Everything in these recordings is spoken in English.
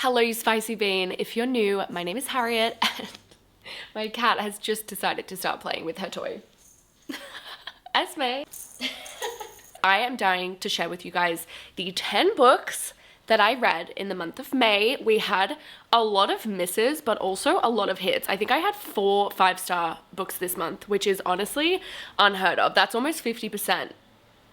Hello, you spicy bean. If you're new, my name is Harriet and my cat has just decided to start playing with her toy. Esme. I am dying to share with you guys the 10 books that I read in the month of May. We had a lot of misses, but also a lot of hits. I think I had 4 5-star books this month, which is honestly unheard of. That's almost 50%.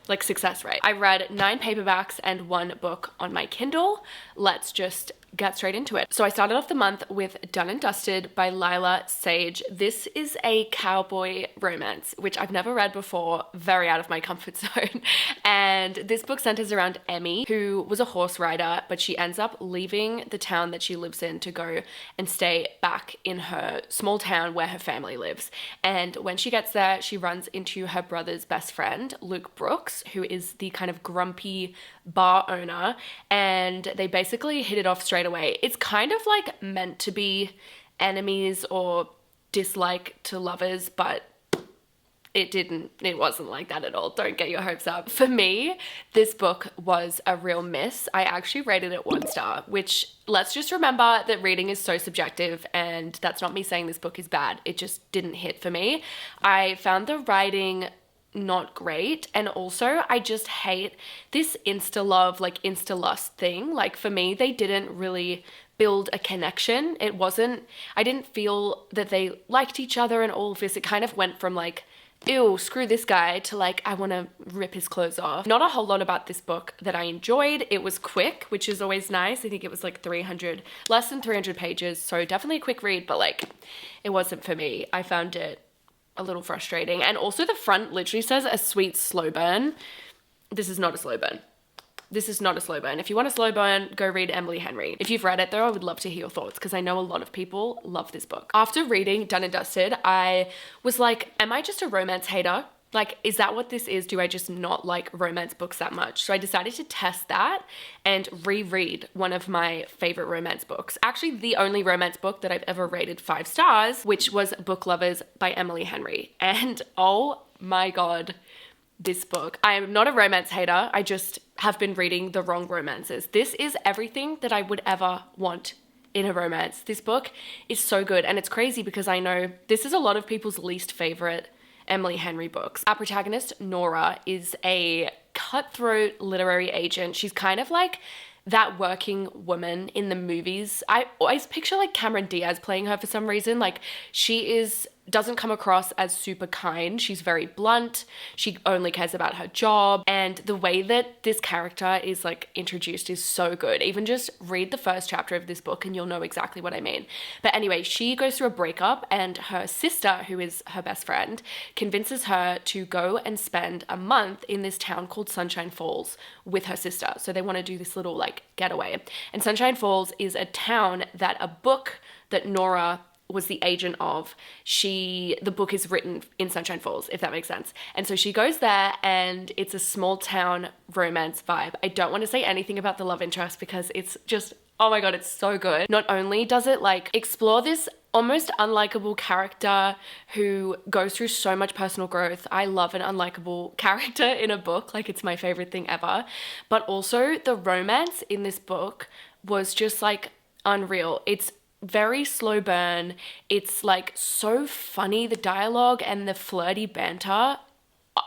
Like success rate. I read 9 paperbacks and 1 book on my Kindle. Let's just get straight into it. So I started off the month with Done and Dusted by Lila Sage. This is a cowboy romance, which I've never read before, very out of my comfort zone. And this book centers around Emmy, who was a horse rider, but she ends up leaving the town that she lives in to go and stay back in her small town where her family lives. And when she gets there, she runs into her brother's best friend, Luke Brooks, who is the kind of grumpy bar owner, and they basically hit it off straight away. It's kind of like meant to be enemies or dislike to lovers, but it wasn't like that at all. Don't get your hopes up. For me, this book was a real miss. I actually rated it 1 star, which, let's just remember that reading is so subjective, and that's not me saying this book is bad. It just didn't hit for me. I found the writing not great, and also I just hate this insta love, like insta lust thing. Like, for me, they didn't really build a connection. I didn't feel that they liked each other and all of this. It kind of went from like, ew, screw this guy, to like, I want to rip his clothes off. Not a whole lot about this book that I enjoyed. It was quick, which is always nice. I think it was like less than 300 pages, so definitely a quick read, but like, it wasn't for me. I found it a little frustrating. And also the front literally says a sweet slow burn. This is not a slow burn. This is not a slow burn. If you want a slow burn, go read Emily Henry. If you've read it though, I would love to hear your thoughts, because I know a lot of people love this book. After reading Done and Dusted, I was like, am I just a romance hater? Like, is that what this is? Do I just not like romance books that much? So I decided to test that and reread one of my favorite romance books. Actually, the only romance book that I've ever rated 5 stars, which was Book Lovers by Emily Henry. And oh my God, this book. I am not a romance hater. I just have been reading the wrong romances. This is everything that I would ever want in a romance. This book is so good. And it's crazy because I know this is a lot of people's least favorite Emily Henry books. Our protagonist, Nora, is a cutthroat literary agent. She's kind of like that working woman in the movies. I always picture like Cameron Diaz playing her for some reason. Like, she doesn't come across as super kind. She's very blunt. She only cares about her job. And the way that this character is like introduced is so good. Even just read the first chapter of this book and you'll know exactly what I mean. But anyway, she goes through a breakup, and her sister, who is her best friend, convinces her to go and spend a month in this town called Sunshine Falls with her sister. So they want to do this little like getaway. And Sunshine Falls is a town that a book that Nora was the agent of, the book is written in Sunshine Falls, if that makes sense. And so she goes there, and it's a small town romance vibe. I don't want to say anything about the love interest because it's just, oh my God, it's so good. Not only does it like explore this almost unlikable character who goes through so much personal growth. I love an unlikable character in a book. Like, it's my favorite thing ever. But also the romance in this book was just like unreal. It's very slow burn. It's like so funny, the dialogue and the flirty banter,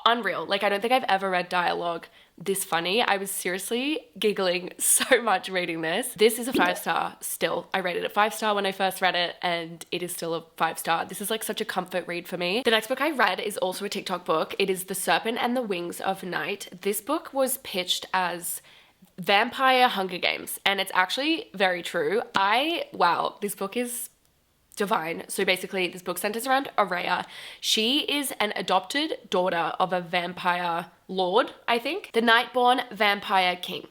unreal. Like, I don't think I've ever read dialogue this funny. I was seriously giggling so much reading this. This is a 5 star still. I rated it 5 star when I first read it, and it is still a 5 star. This is like such a comfort read for me. The next book I read is also a TikTok book. It is The Serpent and the Wings of Night. This book was pitched as vampire Hunger Games, and it's actually very true. Wow, this book is divine. So basically, this book centers around Aurea. She is an adopted daughter of a vampire lord, I think, the Nightborn Vampire King.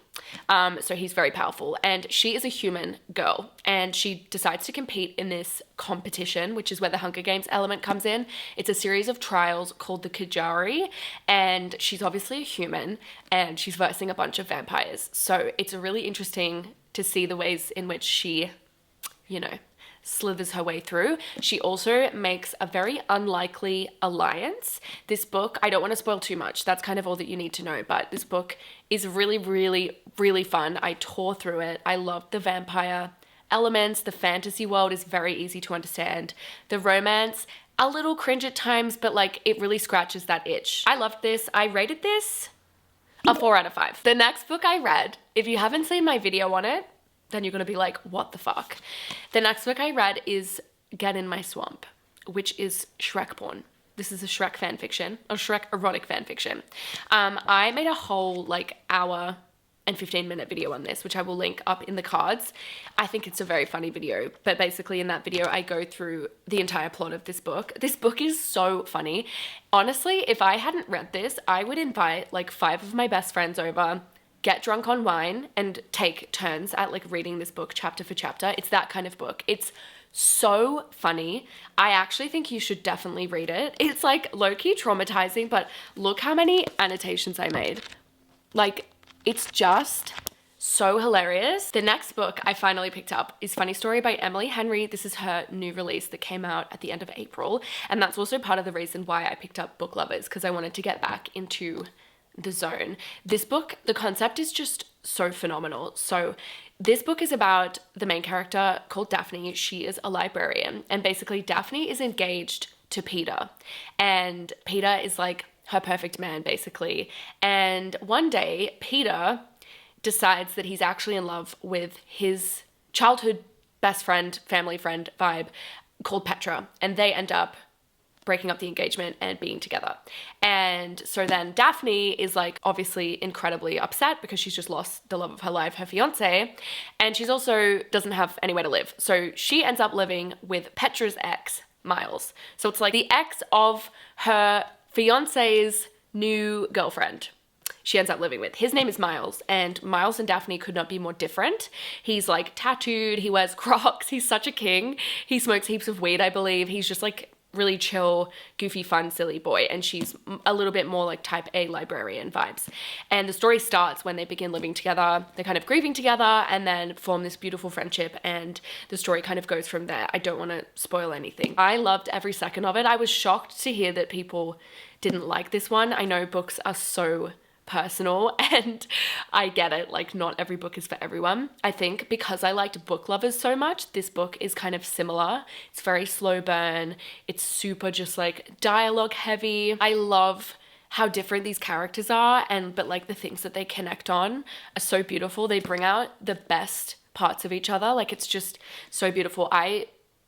So he's very powerful, and she is a human girl, and she decides to compete in this competition, which is where the Hunger Games element comes in. It's a series of trials called the Kajari, and she's obviously a human, and she's versing a bunch of vampires. So it's really interesting to see the ways in which she, slithers her way through. She also makes a very unlikely alliance. This book, I don't want to spoil too much. That's kind of all that you need to know, but this book is really, really, really fun. I tore through it. I loved the vampire elements. The fantasy world is very easy to understand. The romance, a little cringe at times, but like it really scratches that itch. I loved this. I rated this a 4 out of 5. The next book I read, if you haven't seen my video on it, then you're gonna be like, what the fuck? The next book I read is Get in My Swamp, which is Shrek porn. This is a Shrek fan fiction, or Shrek erotic fan fiction. I made a whole like hour and 15-minute video on this, which I will link up in the cards. I think it's a very funny video, but basically in that video, I go through the entire plot of this book. This book is so funny. Honestly, if I hadn't read this, I would invite like 5 of my best friends over, get drunk on wine, and take turns at like reading this book chapter for chapter. It's that kind of book. It's so funny. I actually think you should definitely read it. It's like low-key traumatizing, but look how many annotations I made. Like, it's just so hilarious. The next book I finally picked up is Funny Story by Emily Henry. This is her new release that came out at the end of April. And that's also part of the reason why I picked up Book Lovers, because I wanted to get back into the zone. This book, the concept is just so phenomenal. So this book is about the main character called Daphne. She is a librarian, and basically Daphne is engaged to Peter, and Peter is like her perfect man basically. And one day Peter decides that he's actually in love with his childhood best friend, family friend vibe called Petra, and they end up breaking up the engagement and being together. And so then Daphne is like obviously incredibly upset because she's just lost the love of her life, her fiance, and she's also doesn't have anywhere to live. So she ends up living with Petra's ex, Miles. So it's like the ex of her fiance's new girlfriend she ends up living with. His name is Miles, and Miles and Daphne could not be more different. He's like tattooed, he wears Crocs, he's such a king. He smokes heaps of weed, I believe. He's just like really chill, goofy, fun, silly boy, and she's a little bit more like type A librarian vibes. And the story starts when they begin living together. They're kind of grieving together and then form this beautiful friendship, and the story kind of goes from there. I don't want to spoil anything. I loved every second of it. I was shocked to hear that people didn't like this one. I know books are so personal, and I get it, like not every book is for everyone. I think because I liked Book Lovers so much, this book is kind of similar. It's very slow burn, it's super just like dialogue heavy. I love how different these characters are, but like the things that they connect on are so beautiful. They bring out the best parts of each other. Like it's just so beautiful. I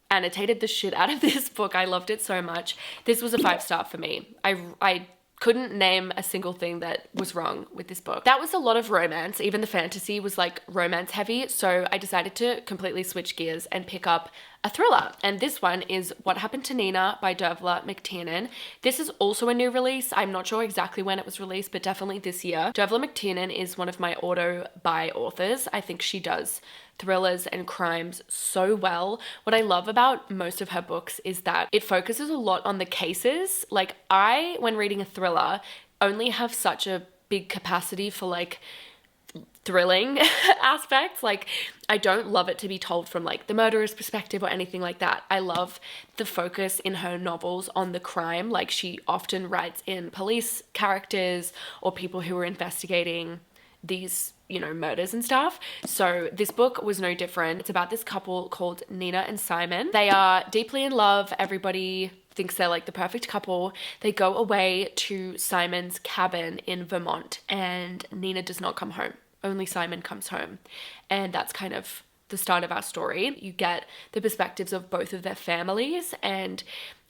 annotated the shit out of this book. I loved it so much. This was a 5-star for me. I couldn't name a single thing that was wrong with this book. That was a lot of romance. Even the fantasy was like romance heavy. So I decided to completely switch gears and pick up a thriller. And this one is What Happened to Nina by Dervla McTiernan. This is also a new release. I'm not sure exactly when it was released, but definitely this year. Dervla McTiernan is one of my auto buy authors. I think she does thrillers and crimes so well. What I love about most of her books is that it focuses a lot on the cases. Like I, when reading a thriller, only have such a big capacity for like thrilling aspects. Like I don't love it to be told from like the murderer's perspective or anything like that. I love the focus in her novels on the crime. Like she often writes in police characters or people who are investigating these, you know, murders and stuff. So this book was no different. It's about this couple called Nina and Simon. They are deeply in love. Everybody thinks they're like the perfect couple. They go away to Simon's cabin in Vermont, and Nina does not come home. Only Simon comes home. And that's kind of the start of our story. You get the perspectives of both of their families, and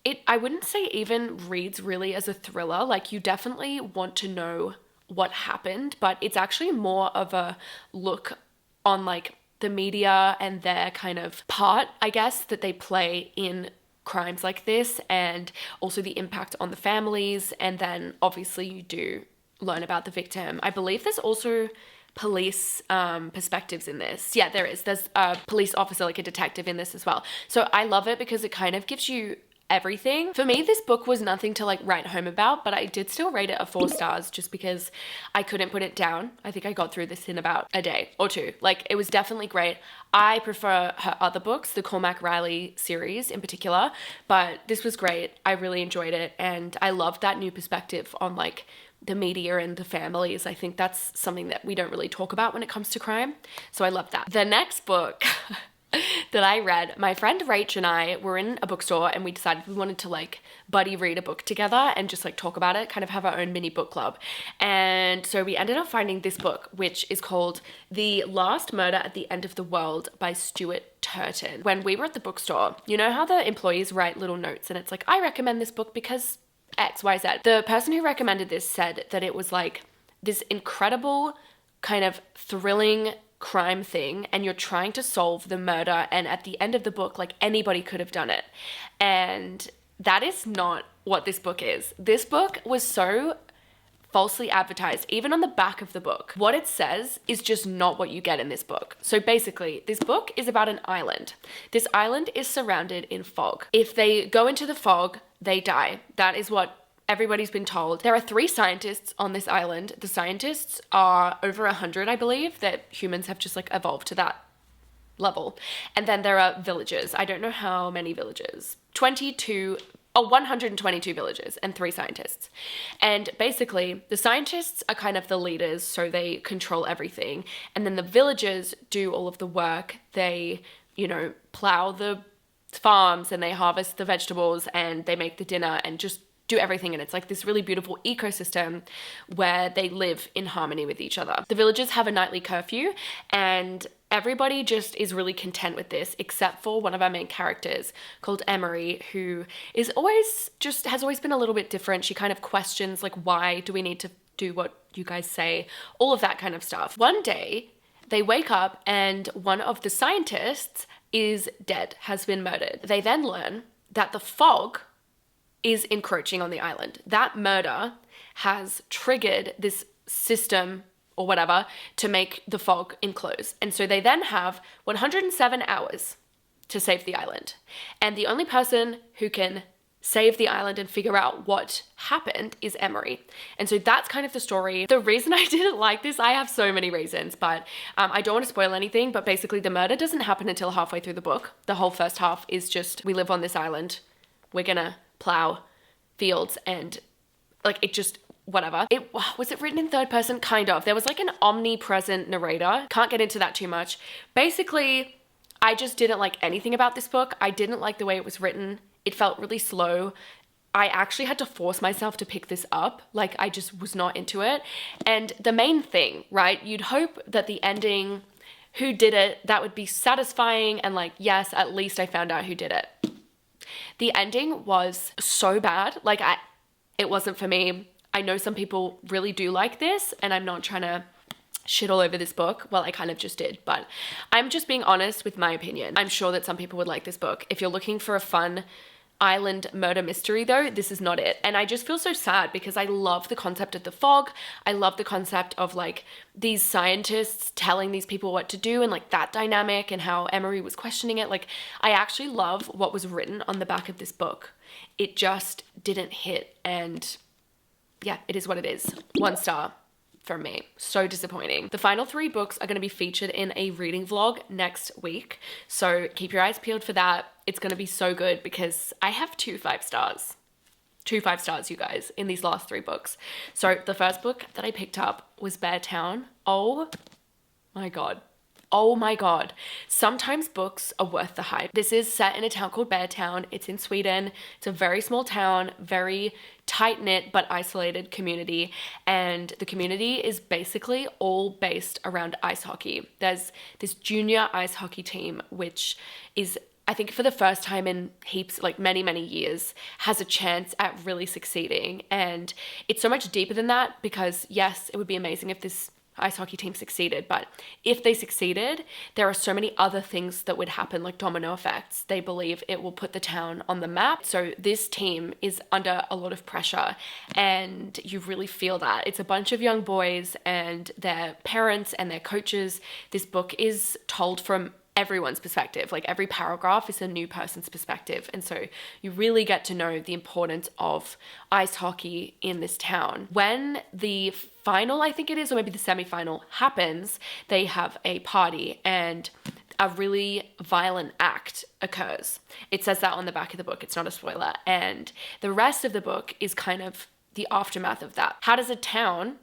it, I wouldn't say even reads really as a thriller. Like you definitely want to know what happened, but it's actually more of a look on like the media and their kind of part, I guess, that they play in crimes like this, and also the impact on the families. And then obviously you do learn about the victim. I believe there's also police perspectives in this. Yeah, there is. There's a police officer, like a detective in this as well. So I love it because it kind of gives you everything. For me, this book was nothing to like write home about, but I did still rate it a 4 stars just because I couldn't put it down. I think I got through this in about a day or two. Like it was definitely great. I prefer her other books, the Cormac Riley series in particular, but this was great. I really enjoyed it, and I loved that new perspective on like the media and the families. I think that's something that we don't really talk about when it comes to crime. So I love that. The next book that I read. My friend Rach and I were in a bookstore and we decided we wanted to like buddy read a book together and just like talk about it, kind of have our own mini book club. And so we ended up finding this book, which is called The Last Murder at the End of the World by Stuart Turton. When we were at the bookstore, you know how the employees write little notes and it's like, I recommend this book because X, Y, Z. The person who recommended this said that it was like this incredible kind of thrilling crime thing and you're trying to solve the murder, and at the end of the book, like anybody could have done it. And that is not what this book is. This book was so falsely advertised, even on the back of the book. What it says is just not what you get in this book. So basically, this book is about an island. This island is surrounded in fog. If they go into the fog, they die. That is what everybody's been told. There are 3 scientists on this island. The scientists are over 100, I believe, that humans have just like evolved to that level. And then there are villagers. I don't know how many villagers. 122 villagers and 3 scientists. And basically, the scientists are kind of the leaders, so they control everything. And then the villagers do all of the work. They, you know, plow the farms and they harvest the vegetables and they make the dinner and just do everything. And it's like this really beautiful ecosystem where they live in harmony with each other. The villagers have a nightly curfew and everybody just is really content with this, except for one of our main characters called Emery, who has always been a little bit different. She kind of questions like, why do we need to do what you guys say? All of that kind of stuff. One day they wake up and one of the scientists is dead, has been murdered. They then learn that the fog is encroaching on the island. That murder has triggered this system or whatever to make the fog enclose. And so they then have 107 hours to save the island. And the only person who can save the island and figure out what happened is Emery. And so that's kind of the story. The reason I didn't like this, I have so many reasons, but I don't want to spoil anything, but basically the murder doesn't happen until halfway through the book. The whole first half is just, we live on this island, we're gonna plow fields, and like it just whatever. Was it written in third person? Kind of. There was like an omnipresent narrator. Can't get into that too much. Basically, I just didn't like anything about this book. I didn't like the way it was written. It felt really slow. I actually had to force myself to pick this up. Like I just was not into it. And the main thing, right? You'd hope that the ending, who did it, that would be satisfying and like, yes, at least I found out who did it. The ending was so bad. Like it wasn't for me. I know some people really do like this, and I'm not trying to shit all over this book. Well, I kind of just did, but I'm just being honest with my opinion. I'm sure that some people would like this book. If you're looking for a fun island murder mystery though, this is not it. And I just feel so sad because I love the concept of the fog. I love the concept of like these scientists telling these people what to do and like that dynamic and how Emery was questioning it. Like I actually love what was written on the back of this book. It just didn't hit, and yeah, it is what it is. 1 star from me. So disappointing. The final 3 books are going to be featured in a reading vlog next week. So keep your eyes peeled for that. It's going to be so good because I have 2 5 stars. 2 5 stars, you guys, in these last 3 books. So the first book that I picked up was Bear Town. Oh my God. Oh my God. Sometimes books are worth the hype. This is set in a town called Bear Town. It's in Sweden. It's a very small town, very tight-knit but isolated community. And the community is basically all based around ice hockey. There's this junior ice hockey team, which is, I think for the first time in heaps, like many, many years, has a chance at really succeeding. And it's so much deeper than that because yes, it would be amazing if this ice hockey team succeeded, but if they succeeded, there are so many other things that would happen, like domino effects. They believe it will put the town on the map. So this team is under a lot of pressure and you really feel that. It's a bunch of young boys and their parents and their coaches. This book is told from everyone's perspective. Like every paragraph is a new person's perspective. And so you really get to know the importance of ice hockey in this town. When the final, I think it is, or maybe the semi-final happens, they have a party and a really violent act occurs. It says that on the back of the book. It's not a spoiler. And the rest of the book is kind of the aftermath of that. How does a town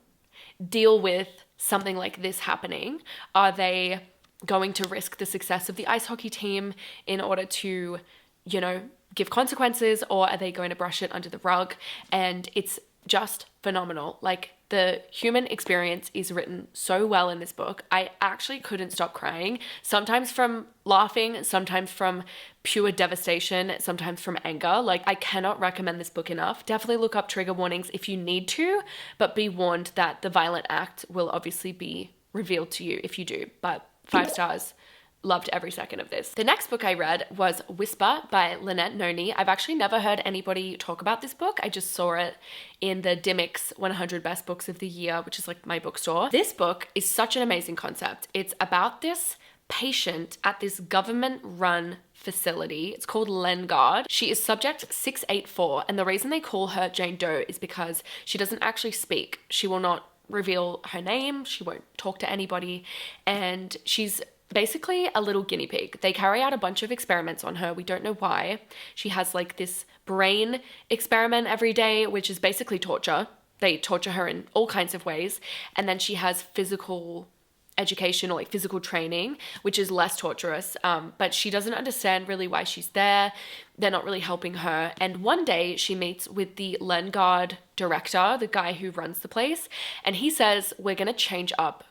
deal with something like this happening? Are they going to risk the success of the ice hockey team in order to, you know, give consequences, or are they going to brush it under the rug? And it's just phenomenal. Like, the human experience is written so well in this book. I actually couldn't stop crying, sometimes from laughing, sometimes from pure devastation, sometimes from anger. Like, I cannot recommend this book enough. Definitely look up trigger warnings if you need to, but be warned that the violent act will obviously be revealed to you if you do. But 5 stars. Loved every second of this. The next book I read was Whisper by Lynette Noni. I've actually never heard anybody talk about this book. I just saw it in the Dymocks 100 Best Books of the Year, which is like my bookstore. This book is such an amazing concept. It's about this patient at this government-run facility. It's called Lengard. She is subject 684, and the reason they call her Jane Doe is because she doesn't actually speak. She will not reveal her name. She won't talk to anybody, and she's basically a little guinea pig. They carry out a bunch of experiments on her. We don't know why. She has like this brain experiment every day, which is basically torture. They torture her in all kinds of ways. And then she has physical education, or like physical training, which is less torturous. But she doesn't understand really why she's there. They're not really helping her. And one day she meets with the Lengard director, the guy who runs the place. And he says, we're going to change up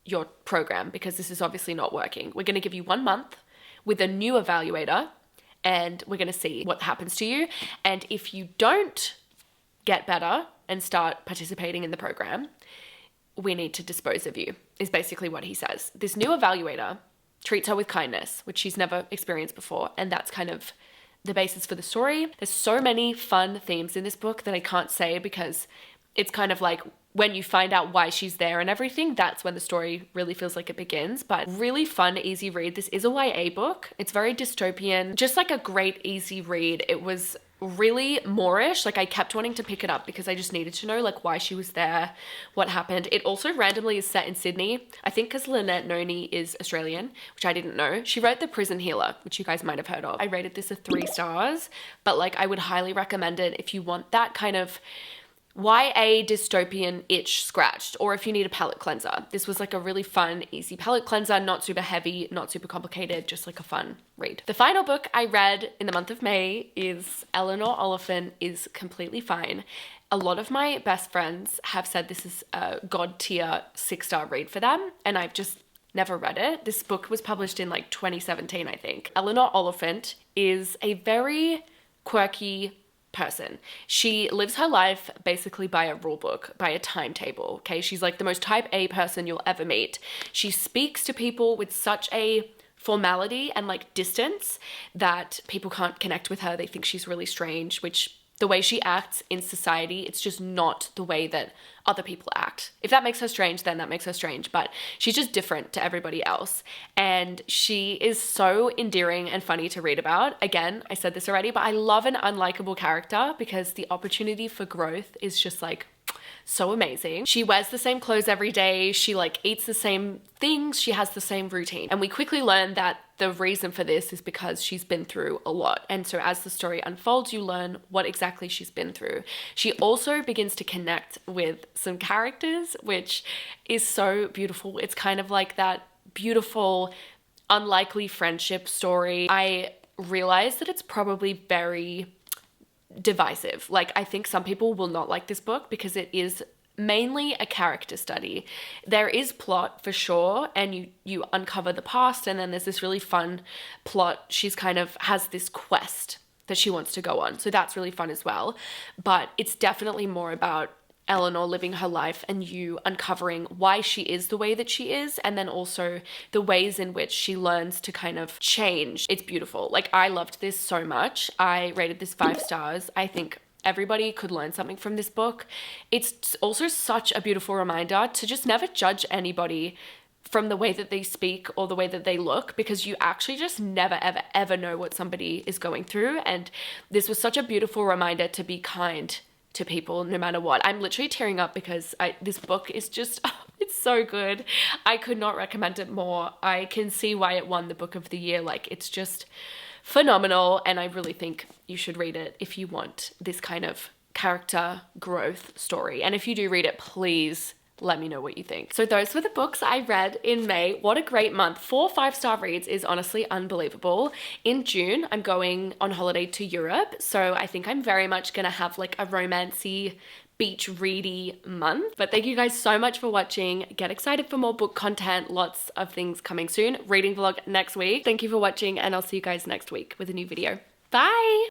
your program because this is obviously not working. We're going to give you 1 month with a new evaluator, and we're going to see what happens to you. And if you don't get better and start participating in the program, we need to dispose of you, is basically what he says. This new evaluator treats her with kindness, which she's never experienced before. And that's kind of the basis for the story. There's so many fun themes in this book that I can't say because it's kind of like when you find out why she's there and everything, that's when the story really feels like it begins. But really fun, easy read. This is a YA book. It's very dystopian, just like a great, easy read. It was really Moorish. Like, I kept wanting to pick it up because I just needed to know like why she was there, what happened. It also randomly is set in Sydney. I think because Lynette Noni is Australian, which I didn't know. She wrote The Prison Healer, which you guys might have heard of. I rated this a 3 stars, but like I would highly recommend it if you want that kind of YA dystopian itch scratched, or if you need a palate cleanser. This was like a really fun, easy palate cleanser, not super heavy, not super complicated, just like a fun read. The final book I read in the month of May is Eleanor Oliphant is Completely Fine. A lot of my best friends have said this is a god tier 6-star read for them, and I've just never read it. This book was published in like 2017, I think. Eleanor Oliphant is a very quirky person. She lives her life basically by a rule book, by a timetable, okay? She's like the most type A person you'll ever meet. She speaks to people with such a formality and like distance that people can't connect with her. They think she's really strange, which the way she acts in society, it's just not the way that other people act. If that makes her strange, then that makes her strange, but she's just different to everybody else. And she is so endearing and funny to read about. Again, I said this already, but I love an unlikable character because the opportunity for growth is just like so amazing. She wears the same clothes every day. She like eats the same things. She has the same routine. And we quickly learn that the reason for this is because she's been through a lot. And so as the story unfolds, you learn what exactly she's been through. She also begins to connect with some characters, which is so beautiful. It's kind of like that beautiful, unlikely friendship story. I realize that it's probably very divisive. Like, I think some people will not like this book because it is mainly a character study. There is plot for sure, and you uncover the past, and then there's this really fun plot. She's kind of has this quest that she wants to go on, so that's really fun as well. But it's definitely more about Eleanor living her life and you uncovering why she is the way that she is, and then also the ways in which she learns to kind of change. It's beautiful. Like, I loved this so much. I rated this 5 stars. I think everybody could learn something from this book. It's also such a beautiful reminder to just never judge anybody from the way that they speak or the way that they look, because you actually just never, ever, ever know what somebody is going through. And this was such a beautiful reminder to be kind to people no matter what. I'm literally tearing up because this book is just, it's so good. I could not recommend it more. I can see why it won the book of the year. Like, it's just phenomenal, and I really think you should read it if you want this kind of character growth story. And if you do read it, please Let me know what you think. So those were the books I read in May. What a great month. 4 5-star reads is honestly unbelievable. In June, I'm going on holiday to Europe. So I think I'm very much gonna have like a romancy beach ready month. But thank you guys so much for watching. Get excited for more book content. Lots of things coming soon. Reading vlog next week. Thank you for watching and I'll see you guys next week with a new video. Bye.